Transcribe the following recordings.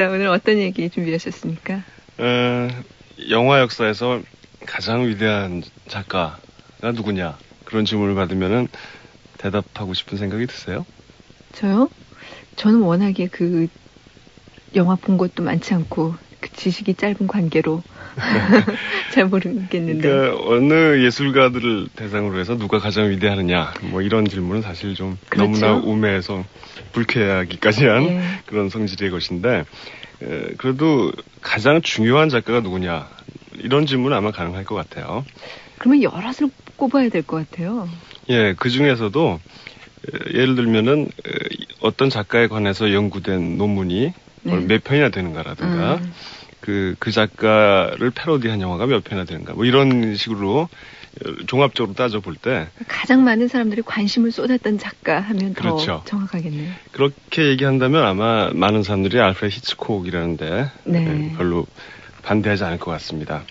자, 오늘 어떤 얘기 준비하셨습니까? 영화 역사에서 가장 위대한 작가가 누구냐? 그런 질문을 받으면은 대답하고 싶은 생각이 드세요? 저요? 저는 워낙에 그 영화 본 것도 많지 않고 그 지식이 짧은 관계로 잘 모르겠는데. 그러니까 어느 예술가들을 대상으로 해서 누가 가장 위대하느냐? 뭐 이런 질문은 사실 좀 그렇죠? 너무나 우매해서 불쾌하기까지 한 예. 그런 성질의 것인데, 그래도 가장 중요한 작가가 누구냐? 이런 질문은 아마 가능할 것 같아요. 그러면 여럿을 꼽아야 될 것 같아요. 예, 그 중에서도 예를 들면은 어떤 작가에 관해서 연구된 논문이 네. 몇 편이나 되는가라든가 그 작가를 패러디한 영화가 몇 편이나 되는가 뭐 이런 식으로 종합적으로 따져볼 때 가장 많은 사람들이 관심을 쏟았던 작가 하면 그렇죠. 더 정확하겠네요. 그렇게 얘기한다면 아마 많은 사람들이 알프레드 히치콕이라는데 네. 별로 반대하지 않을 것 같습니다.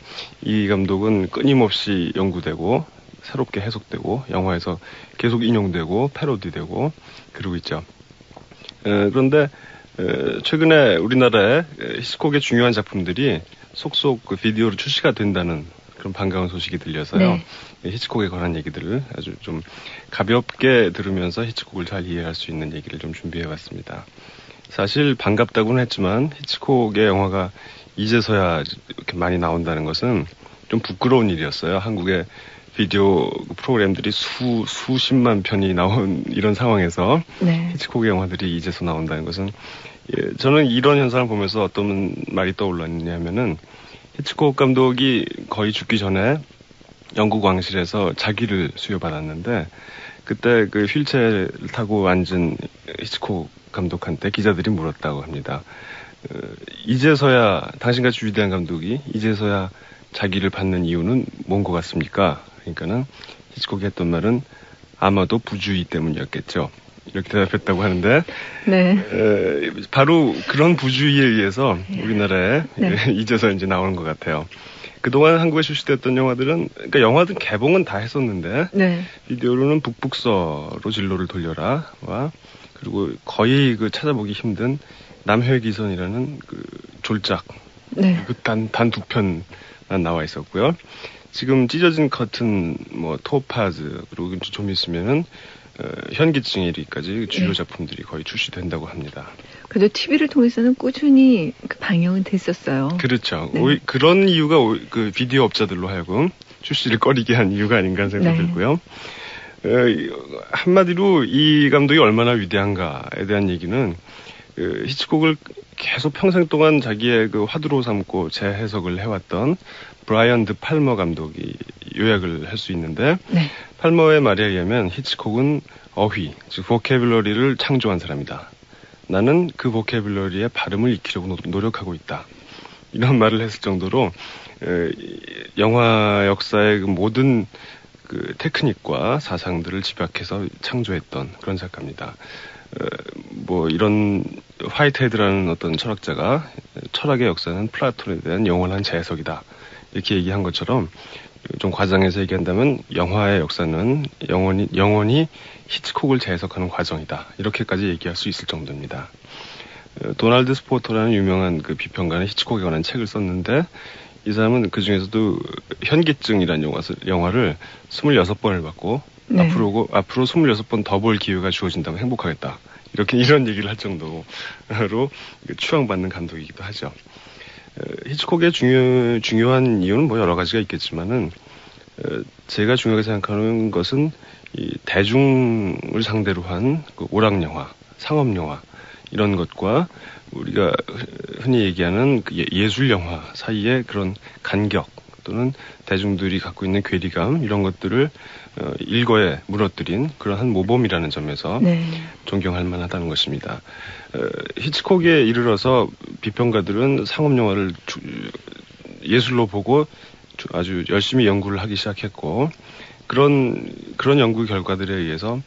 이 감독은 끊임없이 연구되고 새롭게 해석되고 영화에서 계속 인용되고 패러디되고 그러고 있죠. 그런데 최근에 우리나라에 히치콕의 중요한 작품들이 속속 그 비디오로 출시가 된다는 그런 반가운 소식이 들려서요. 네. 히치콕에 관한 얘기들을 아주 좀 가볍게 들으면서 히치콕을 잘 이해할 수 있는 얘기를 좀 준비해봤습니다. 사실 반갑다고는 했지만 히치콕의 영화가 이제서야 이렇게 많이 나온다는 것은 좀 부끄러운 일이었어요. 한국의 비디오 프로그램들이 수십만 편이 나온 이런 상황에서 네. 히치콕의 영화들이 이제서 나온다는 것은 저는 이런 현상을 보면서 어떤 말이 떠올랐냐면은 히치콕 감독이 거의 죽기 전에 영국 왕실에서 자기를 수여받았는데 그때 그 휠체어를 타고 앉은 히치콕 감독한테 기자들이 물었다고 합니다. 이제서야 당신같이 위대한 감독이 이제서야 자기를 받는 이유는 뭔 것 같습니까? 그러니까는 히치콕이 했던 말은 아마도 부주의 때문이었겠죠. 이렇게 대답했다고 하는데 네. 바로 그런 부주의에 의해서 우리나라에 네. 이제서 이제 나오는 것 같아요. 그동안 한국에 출시됐던 영화들은 그러니까 영화들 개봉은 다 했었는데 네. 비디오로는 북북서로 진로를 돌려라와 그리고 거의 그 찾아보기 힘든 남혈기선이라는 그 졸작 네. 그 단 두 편만 나와 있었고요. 지금 찢어진 커튼, 뭐 토파즈 그리고 좀 있으면은 현기증 1위까지 주요 네. 작품들이 거의 출시된다고 합니다. 그래도 TV를 통해서는 꾸준히 그 방영은 됐었어요. 그렇죠. 네. 그런 이유가 그 비디오 업자들로 하여금 출시를 꺼리게 한 이유가 아닌가 생각이 네. 들고요. 한마디로 이 감독이 얼마나 위대한가에 대한 얘기는 히치콕을 계속 평생 동안 자기의 그 화두로 삼고 재해석을 해왔던 브라이언 드 팔머 감독이 요약을 할 수 있는데 네. 팔머의 말에 의하면 히치콕은 어휘, 즉 보캐블러리를 창조한 사람이다. 나는 그 보캐블러리의 발음을 익히려고 노력하고 있다. 이런 말을 했을 정도로 영화 역사의 그 모든 그 테크닉과 사상들을 집약해서 창조했던 그런 작가입니다. 뭐 이런 화이트헤드라는 어떤 철학자가 철학의 역사는 플라톤에 대한 영원한 재해석이다. 이렇게 얘기한 것처럼 좀 과장해서 얘기한다면 영화의 역사는 영원히 히치콕을 재해석하는 과정이다. 이렇게까지 얘기할 수 있을 정도입니다. 도널드 스포터라는 유명한 그 비평가는 히치콕에 관한 책을 썼는데 이 사람은 그 중에서도 현기증이라는 영화를 26번을 봤고 네. 앞으로 26번 더 볼 기회가 주어진다면 행복하겠다. 이런 얘기를 할 정도로 추앙받는 감독이기도 하죠. 히치콕의 중요한 이유는 뭐 여러 가지가 있겠지만은 제가 중요하게 생각하는 것은 이 대중을 상대로 한 그 오락 영화, 상업 영화 이런 것과 우리가 흔히 얘기하는 그 예술 영화 사이의 그런 간격 또는 대중들이 갖고 있는 괴리감 이런 것들을 일거에 무너뜨린 그러한 모범이라는 점에서 네. 존경할 만하다는 것입니다. 히치콕에 이르러서 비평가들은 상업 영화를 예술로 보고 아주 열심히 연구를 하기 시작했고 그런 연구 결과들에 의해서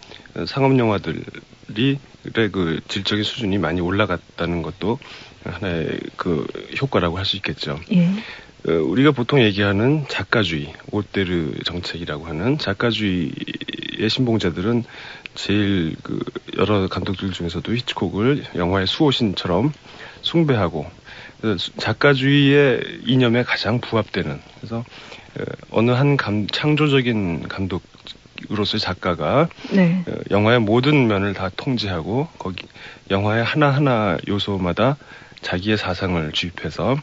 상업 영화들이 그 질적인 수준이 많이 올라갔다는 것도 하나의 그 효과라고 할 수 있겠죠. 예. 우리가 보통 얘기하는 작가주의, 오테르 정책이라고 하는 작가주의의 신봉자들은 제일 그 여러 감독들 중에서도 히치콕을 영화의 수호신처럼 숭배하고 작가주의의 이념에 가장 부합되는, 그래서 어느 한 창조적인 감독으로서의 작가가 네. 영화의 모든 면을 다 통제하고 거기 영화의 하나하나 요소마다 자기의 사상을 주입해서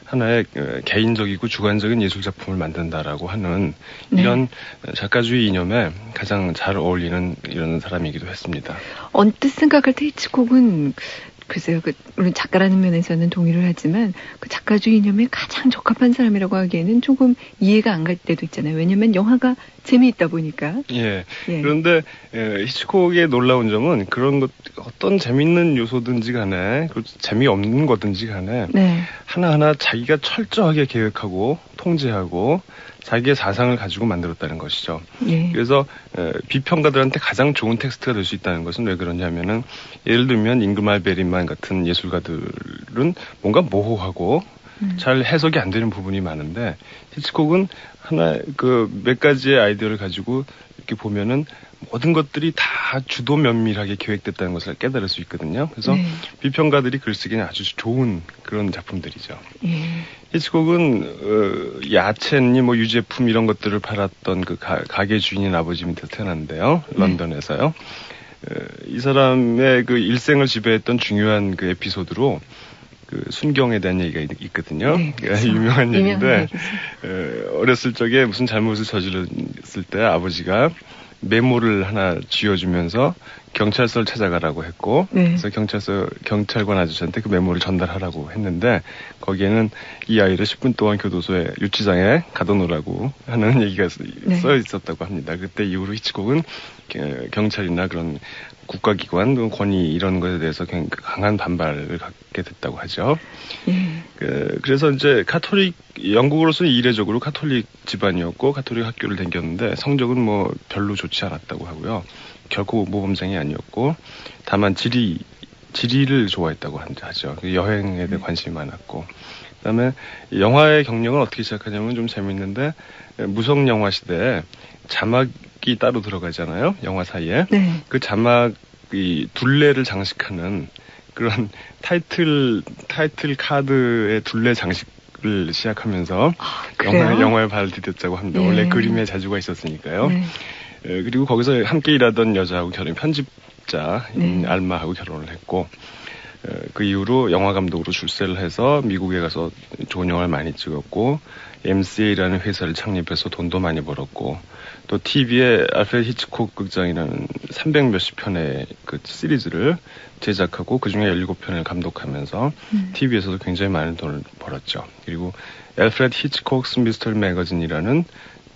하나의 개인적이고 주관적인 예술 작품을 만든다라고 하는 네. 이런 작가주의 이념에 가장 잘 어울리는 이런 사람이기도 했습니다. 언뜻 생각할 때 히치콕은 글쎄요, 물론 작가라는 면에서는 동의를 하지만 그 작가주의 이념에 가장 적합한 사람이라고 하기에는 조금 이해가 안 갈 때도 있잖아요. 왜냐하면 영화가 재미있다 보니까. 예. 그런데 히치콕의 놀라운 점은 그런 것 어떤 재밌는 요소든지 간에 재미없는 거든지 간에 네. 하나하나 자기가 철저하게 계획하고 통제하고 자기의 사상을 가지고 만들었다는 것이죠. 예. 그래서 비평가들한테 가장 좋은 텍스트가 될 수 있다는 것은 왜 그러냐면은 예를 들면 잉그말 베리만 같은 예술가들은 뭔가 모호하고 잘 해석이 안 되는 부분이 많은데 히치콕은 하나 몇 가지의 아이디어를 가지고 이렇게 보면은 모든 것들이 다 주도 면밀하게 계획됐다는 것을 깨달을 수 있거든요. 그래서 네. 비평가들이 글쓰기는 아주 좋은 그런 작품들이죠. 예. 히치콕은 야채니 뭐 유제품 이런 것들을 팔았던 그 가게 주인인 아버지 밑에서 태어났는데요. 런던에서요. 이 사람의 그 일생을 지배했던 중요한 그 에피소드로 그 순경에 대한 얘기가 있거든요. 네, 그렇죠. 유명한 얘기인데 얘기죠. 어렸을 적에 무슨 잘못을 저질렀을 때 아버지가 메모를 하나 쥐어주면서 경찰서를 찾아가라고 했고, 네. 그래서 경찰관 아저씨한테 그 메모를 전달하라고 했는데, 거기에는 이 아이를 10분 동안 교도소에, 유치장에 가둬놓으라고 하는 얘기가 네. 써 있었다고 합니다. 그때 이후로 히치콕은 경찰이나 그런 국가기관, 권위 이런 것에 대해서 강한 반발을 갖게 됐다고 하죠. 예. 그래서 이제 영국으로서는 이례적으로 카톨릭 집안이었고 카톨릭 학교를 다녔는데 성적은 뭐 별로 좋지 않았다고 하고요. 결코 모범생이 아니었고 다만 지리를 좋아했다고 하죠. 여행에 대해 관심이 많았고. 그다음에 영화의 경력은 어떻게 시작하냐면 좀 재밌는데 무성 영화 시대에 자막이 따로 들어가잖아요. 영화 사이에. 네. 그 자막이 둘레를 장식하는 그런 타이틀 카드의 둘레 장식을 시작하면서 영화에 발을 디뎠다고 합니다. 예. 원래 그림에 자주가 있었으니까요. 네. 그리고 거기서 함께 일하던 여자하고 편집자인 네. 알마하고 결혼을 했고 그 이후로 영화 감독으로 출세를 해서 미국에 가서 좋은 영화를 많이 찍었고 MCA라는 회사를 창립해서 돈도 많이 벌었고 또 TV에 알프레드 히치콕 극장이라는 300 몇십 편의 그 시리즈를 제작하고 그중에 17편을 감독하면서 TV에서도 굉장히 많은 돈을 벌었죠. 그리고 알프레드 히치콕스 미스터리 매거진이라는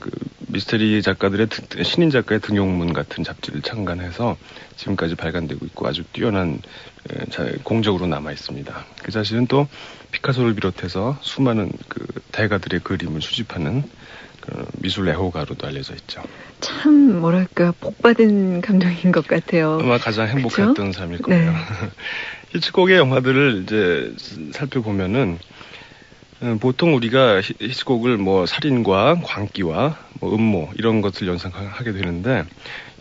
그 미스터리 작가들의 신인 작가의 등용문 같은 잡지를 창간해서 지금까지 발간되고 있고 아주 뛰어난 공적으로 남아 있습니다. 그 자신은 또 피카소를 비롯해서 수많은 그 대가들의 그림을 수집하는 그 미술 애호가로도 알려져 있죠. 참 뭐랄까 복받은 감독인 것 같아요. 아마 가장 행복했던 그쵸? 사람일 거예요. 네. 히치콕의 영화들을 이제 살펴보면은 보통 우리가 히치콕을 뭐 살인과 광기와 뭐 음모 이런 것을 연상하게 되는데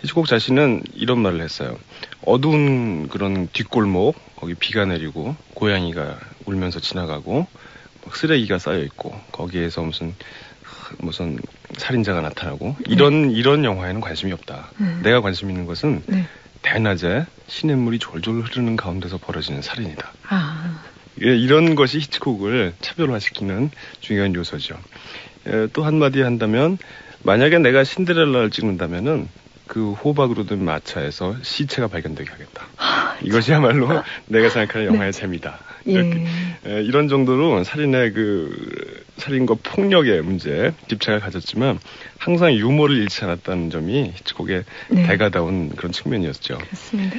히치콕 자신은 이런 말을 했어요. 어두운 그런 뒷골목 거기 비가 내리고 고양이가 울면서 지나가고 막 쓰레기가 쌓여 있고 거기에서 무슨 살인자가 나타나고 이런 영화에는 관심이 없다. 내가 관심 있는 것은 대낮에 시냇물이 졸졸 흐르는 가운데서 벌어지는 살인이다. 이런 것이 히치콕을 차별화시키는 중요한 요소죠. 또 한마디 한다면 만약에 내가 신데렐라를 찍는다면은 그 호박으로 된 마차에서 시체가 발견되게 하겠다. 이것이야말로 내가 생각하는 영화의 재미다. 예. 이런 정도로 살인과 폭력의 문제에 집착을 가졌지만 항상 유머를 잃지 않았다는 점이 히치콕의 대가다운 그런 측면이었죠. 그렇습니다.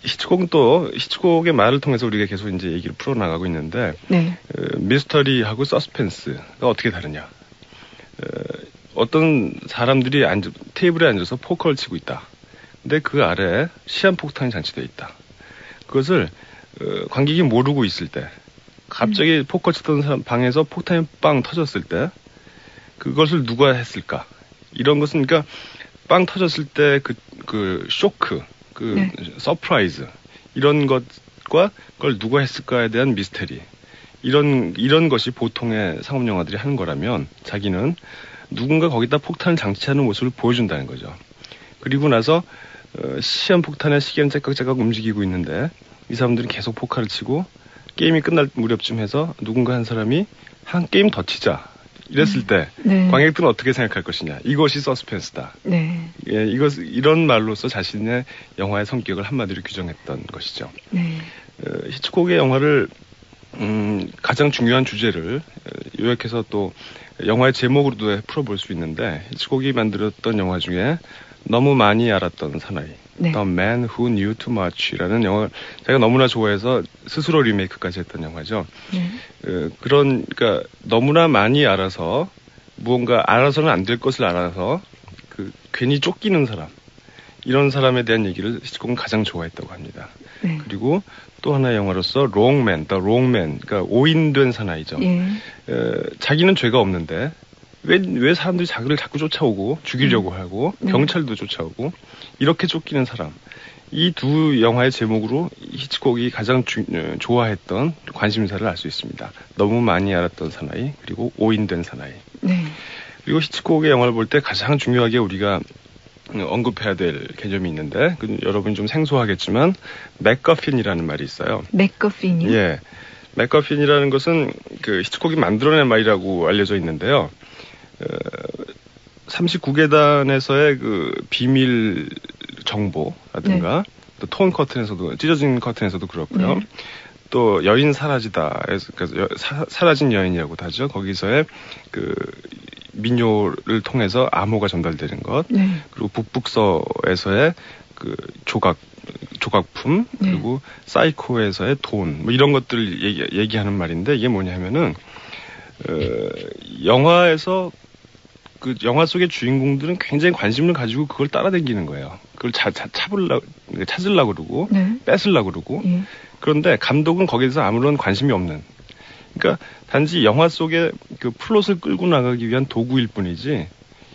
히치콕은 또 히치콕의 말을 통해서 우리가 계속 이제 얘기를 풀어나가고 있는데 미스터리하고 서스펜스가 어떻게 다르냐? 어떤 사람들이 테이블에 앉아서 포커를 치고 있다. 근데 그 아래에 시한폭탄이 장치되어 있다. 그것을 관객이 모르고 있을 때 갑자기 포커 치던 사람 방에서 폭탄이 빵 터졌을 때 그것을 누가 했을까? 이런 것은 그러니까 빵 터졌을 때 그 쇼크, 서프라이즈 이런 것 것과 그걸 누가 했을까에 대한 미스테리. 이런 것이 보통의 상업 영화들이 하는 거라면 자기는 누군가 거기다 폭탄을 장치하는 모습을 보여준다는 거죠. 그리고 나서 시한폭탄의 시계는 째깍째깍 움직이고 있는데 이 사람들은 계속 포카를 치고 게임이 끝날 무렵쯤 해서 누군가 한 사람이 한 게임 더 치자 이랬을 때 네. 관객들은 어떻게 생각할 것이냐. 이것이 서스펜스다. 네. 예, 이런 말로서 자신의 영화의 성격을 한마디로 규정했던 것이죠. 네. 히치콕의 영화를 가장 중요한 주제를 요약해서 또 영화의 제목으로도 풀어볼 수 있는데 히치콕이 만들었던 영화 중에 너무 많이 알았던 사나이 네. The Man Who Knew Too Much라는 영화 제가 너무나 좋아해서 스스로 리메이크까지 했던 영화죠. 네. 그러니까 너무나 많이 알아서 무언가 알아서는 안 될 것을 알아서 괜히 쫓기는 사람 이런 사람에 대한 얘기를 히치콕은 가장 좋아했다고 합니다. 네. 그리고 또 하나의 영화로서 롱맨, The Wrongman, 그러니까 오인된 사나이죠. 예. 자기는 죄가 없는데 왜 사람들이 자기를 자꾸 쫓아오고 죽이려고 하고 경찰도 쫓아오고 이렇게 쫓기는 사람. 이 두 영화의 제목으로 히치콕이 가장 좋아했던 관심사를 알 수 있습니다. 너무 많이 알았던 사나이 그리고 오인된 사나이. 네. 그리고 히치콕의 영화를 볼 때 가장 중요하게 우리가 언급해야 될 개념이 있는데 여러분이 좀 생소하겠지만 맥거핀이라는 말이 있어요. 맥거핀이요? 예. 맥거핀이라는 것은 히치콕이 만들어낸 말이라고 알려져 있는데요. 39계단에서의 비밀 정보라든가 또 톤 커튼에서도 찢어진 커튼에서도 그렇고요. 또 여인 사라지다. 그래서 사라진 여인이라고 하죠. 거기서의 민요를 통해서 암호가 전달되는 것. 네. 그리고 북북서에서의 조각품 그리고 사이코에서의 돈 뭐 이런 것들을 얘기하는 말인데 이게 뭐냐면은 영화에서 영화 속의 주인공들은 굉장히 관심을 가지고 그걸 따라다니는 거예요. 그걸 찾으려고 그러고 뺏으려고 그러고 그런데 감독은 거기에 대해서 아무런 관심이 없는 그러니까 단지 영화 속의 플롯을 끌고 나가기 위한 도구일 뿐이지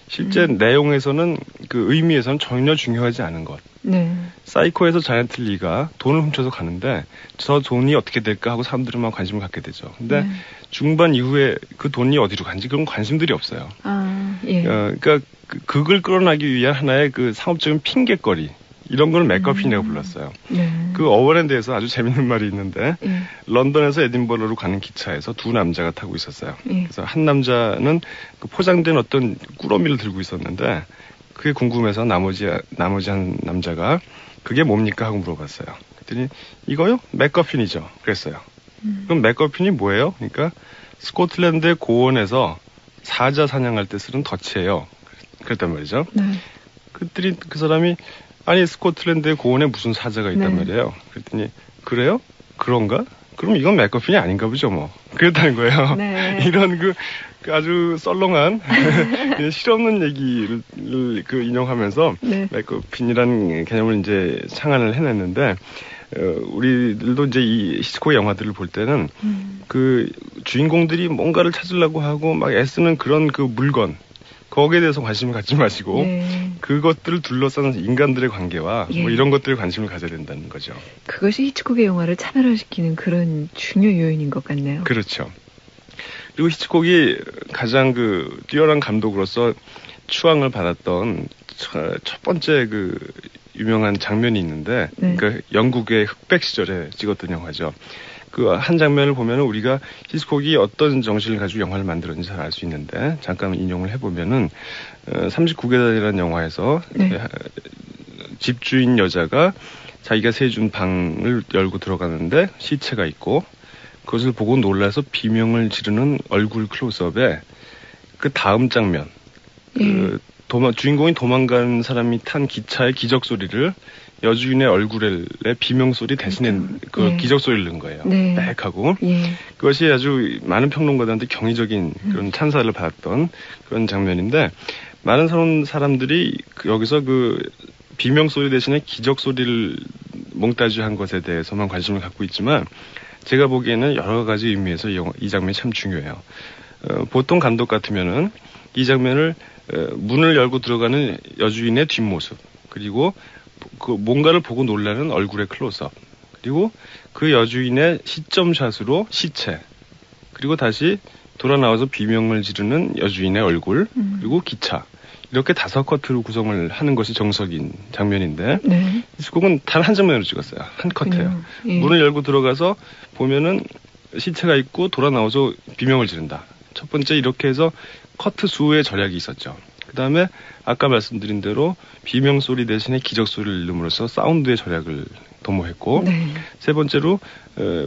실제 내용에서는 의미에서는 전혀 중요하지 않은 것. 네. 사이코에서 자이언트 리가 돈을 훔쳐서 가는데 저 돈이 어떻게 될까 하고 사람들은 막 관심을 갖게 되죠. 근데 중반 이후에 그 돈이 어디로 간지 그런 관심들이 없어요. 아, 예. 그러니까 극을 끌어나기 위한 하나의 상업적인 핑계거리 이런 걸 맥거핀이라고 불렀어요. 네. 어원에 대해서 아주 재밌는 말이 있는데 런던에서 에딘버러로 가는 기차에서 두 남자가 타고 있었어요. 그래서 한 남자는 포장된 어떤 꾸러미를 들고 있었는데 그게 궁금해서 나머지 한 남자가 그게 뭡니까 하고 물어봤어요. 그랬더니 이거요? 맥거핀이죠. 그랬어요. 그럼 맥거핀이 뭐예요? 그러니까 스코틀랜드의 고원에서 사자 사냥할 때 쓰는 덫이에요. 그랬단 말이죠. 네. 그랬더니 그 사람이 아니 스코틀랜드의 고원에 무슨 사자가 있단 말이에요. 그랬더니 그래요? 그런가? 그럼 이건 맥거핀이 아닌가 보죠 뭐. 그랬다는 거예요. 네. 이런 아주 썰렁한 실없는 얘기를 인용하면서 맥거핀이라는 개념을 이제 창안을 해냈는데 우리들도 이제 이 히치콕의 영화들을 볼 때는 주인공들이 뭔가를 찾으려고 하고 막 애쓰는 그런 물건 거기에 대해서 관심을 갖지 마시고 그것들을 둘러싼 인간들의 관계와 뭐 이런 것들에 관심을 가져야 된다는 거죠. 그것이 히치콕의 영화를 차별화시키는 그런 중요 요인인 것 같네요. 그렇죠. 그리고 히치콕이 가장 뛰어난 감독으로서 추앙을 받았던 첫 번째 유명한 장면이 있는데 영국의 흑백 시절에 찍었던 영화죠. 한 장면을 보면 우리가 히치콕이 어떤 정신을 가지고 영화를 만들었는지 잘 알 수 있는데 잠깐 인용을 해보면은 39계단이라는 영화에서 집주인 여자가 자기가 세준 방을 열고 들어가는데 시체가 있고 그것을 보고 놀라서 비명을 지르는 얼굴 클로즈업에 그 다음 장면 주인공이 도망간 사람이 탄 기차의 기적 소리를 여주인의 얼굴에 비명소리 대신에 기적소리를 넣은 거예요. 빽 하고. 그것이 아주 많은 평론가들한테 경이적인 그런 찬사를 받았던 그런 장면인데 많은 사람들이 여기서 비명소리 대신에 기적소리를 몽따주한 것에 대해서만 관심을 갖고 있지만 제가 보기에는 여러 가지 의미에서 이 장면이 참 중요해요. 보통 감독 같으면은 이 장면을 문을 열고 들어가는 여주인의 뒷모습 그리고 뭔가를 보고 놀라는 얼굴의 클로즈업 그리고 그 여주인의 시점샷으로 시체, 그리고 다시 돌아 나와서 비명을 지르는 여주인의 얼굴, 그리고 기차. 이렇게 5커트로 구성을 하는 것이 정석인 장면인데 네. 히치콕은 단 한 장면으로 찍었어요. 한 컷이에요. 예. 문을 열고 들어가서 보면은 시체가 있고 돌아 나와서 비명을 지른다. 첫 번째 이렇게 해서 커트 수의 절약이 있었죠. 그 다음에 아까 말씀드린 대로 비명 소리 대신에 기적 소리를 넣음으로써 사운드의 절약을 도모했고, 네. 세 번째로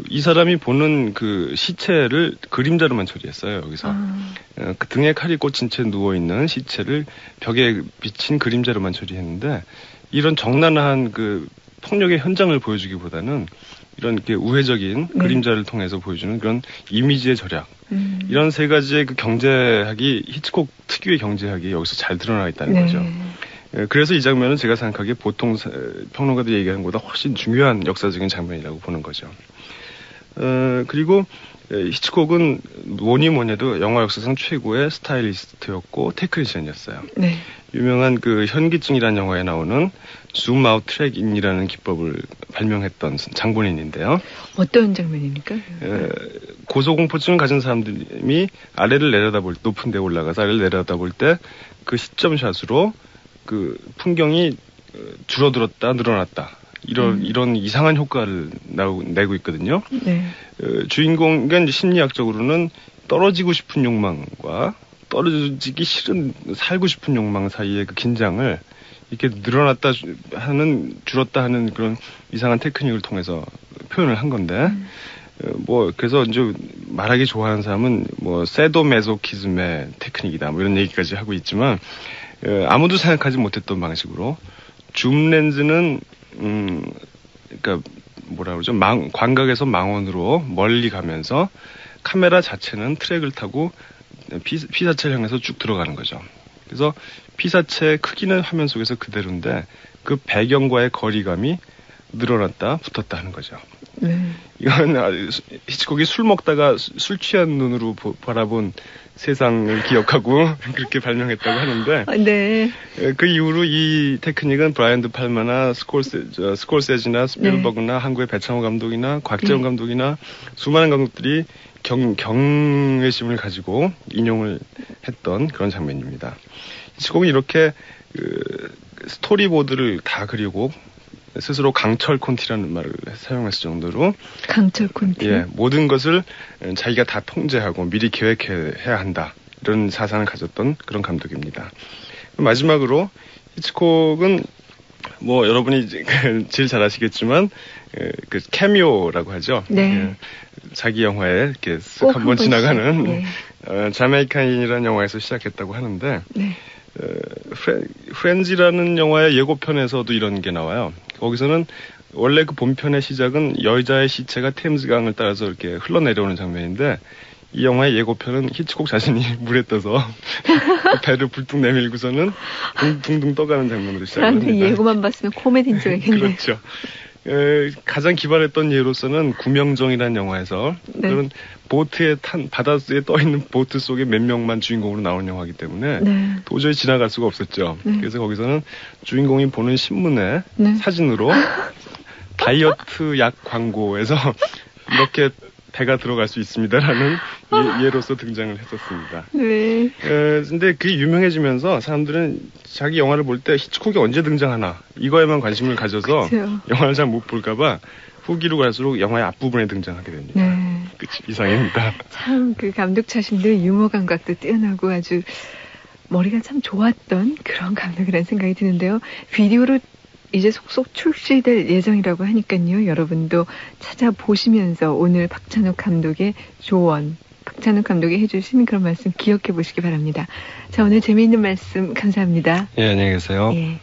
이 사람이 보는 그 시체를 그림자로만 처리했어요. 여기서 그 등에 칼이 꽂힌 채 누워 있는 시체를 벽에 비친 그림자로만 처리했는데, 이런 적나라한 그 폭력의 현장을 보여주기보다는 이런 게 우회적인 네. 그림자를 통해서 보여주는 그런 이미지의 절약. 이런 세 가지의 그 경제학이, 히치콕 특유의 경제학이 여기서 잘 드러나 있다는 네. 거죠. 그래서 이 장면은 제가 생각하기에 보통 평론가들이 얘기하는 것보다 훨씬 중요한 역사적인 장면이라고 보는 거죠. 그리고 히치콕은 뭐니 해도 영화 역사상 최고의 스타일리스트였고 테크니션이었어요. 네. 유명한 그 현기증이라는 영화에 나오는 줌 아웃 트랙 인이라는 기법을 발명했던 장본인인데요. 어떤 장면입니까? 고소공포증을 가진 사람들이 아래를 내려다볼, 높은 데 올라가서 아래를 내려다볼 때 그 시점샷으로 그 풍경이 줄어들었다 늘어났다 이런 이상한 효과를 내고 있거든요. 네. 주인공은 심리학적으로는 떨어지고 싶은 욕망과 떨어지기 싫은 살고 싶은 욕망 사이의 그 긴장을 이렇게 늘어났다 하는 줄었다 하는 그런 이상한 테크닉을 통해서 표현을 한 건데, 뭐 그래서 이제 말하기 좋아하는 사람은 뭐 세도메소키즘의 테크닉이다 뭐 이런 얘기까지 하고 있지만, 아무도 생각하지 못했던 방식으로 줌 렌즈는 그러니까 뭐라 그러죠, 광각에서 망원으로 멀리 가면서 카메라 자체는 트랙을 타고 피사체를 향해서 쭉 들어가는 거죠. 그래서 피사체의 크기는 화면 속에서 그대로인데 그 배경과의 거리감이 늘어났다 붙었다 하는 거죠. 네. 이건 히치콕이 술 먹다가 술 취한 눈으로 바라본 세상을 기억하고 그렇게 발명했다고 하는데, 네. 그 이후로 이 테크닉은 브라이언 드 팔마나 스콜세지나 스필버그나 네. 한국의 배창호 감독이나 곽재훈 감독이나 수많은 감독들이 경외심을 가지고 인용을 했던 그런 장면입니다. 히치콕은 이렇게 스토리보드를 다 그리고 스스로 강철 콘티라는 말을 사용했을 정도로 강철 콘티. 예, 모든 것을 자기가 다 통제하고 미리 계획해야 한다, 이런 사상을 가졌던 그런 감독입니다. 마지막으로 히치콕은 뭐 여러분이 제일 잘 아시겠지만 그 캐미오라고 하죠. 네. 자기 영화에 이렇게 쓱 한번 지나가는 네. 자메이카인이라는 영화에서 시작했다고 하는데, 네. 프렌즈라는 영화의 예고편에서도 이런 게 나와요. 거기서는 원래 그 본편의 시작은 여자의 시체가 템즈강을 따라서 이렇게 흘러내려오는 장면인데, 이 영화의 예고편은 히치콕 자신이 물에 떠서 배를 불뚝 내밀고서는 둥둥 떠가는 장면으로 시작합니다. 사람들이 예고만 봤으면 코미디인 줄 알겠네요. 그렇죠. 가장 기발했던 예로서는 구명정이라는 영화에서 네. 그런 보트에 바다에 떠 있는 보트 속에 몇 명만 주인공으로 나오는 영화이기 때문에 네. 도저히 지나갈 수가 없었죠. 네. 그래서 거기서는 주인공이 보는 신문에 네. 사진으로 다이어트 약 광고에서 이렇게 배가 들어갈 수 있습니다라는 예로서 등장을 했었습니다. 네. 근데 그게 유명해지면서 사람들은 자기 영화를 볼 때 히치콕이 언제 등장하나 이거에만 관심을 가져서 그쵸. 영화를 잘 못 볼까봐 후기로 갈수록 영화의 앞부분에 등장하게 됩니다. 네. 그치, 이상입니다. 참 그 감독 자신도 유머 감각도 뛰어나고 아주 머리가 참 좋았던 그런 감독이라는 생각이 드는데요. 비디오로 이제 속속 출시될 예정이라고 하니까요. 여러분도 찾아보시면서 오늘 박찬욱 감독의 조언, 박찬욱 감독이 해주신 그런 말씀 기억해 보시기 바랍니다. 자, 오늘 재미있는 말씀 감사합니다. 예, 안녕히 계세요. 예.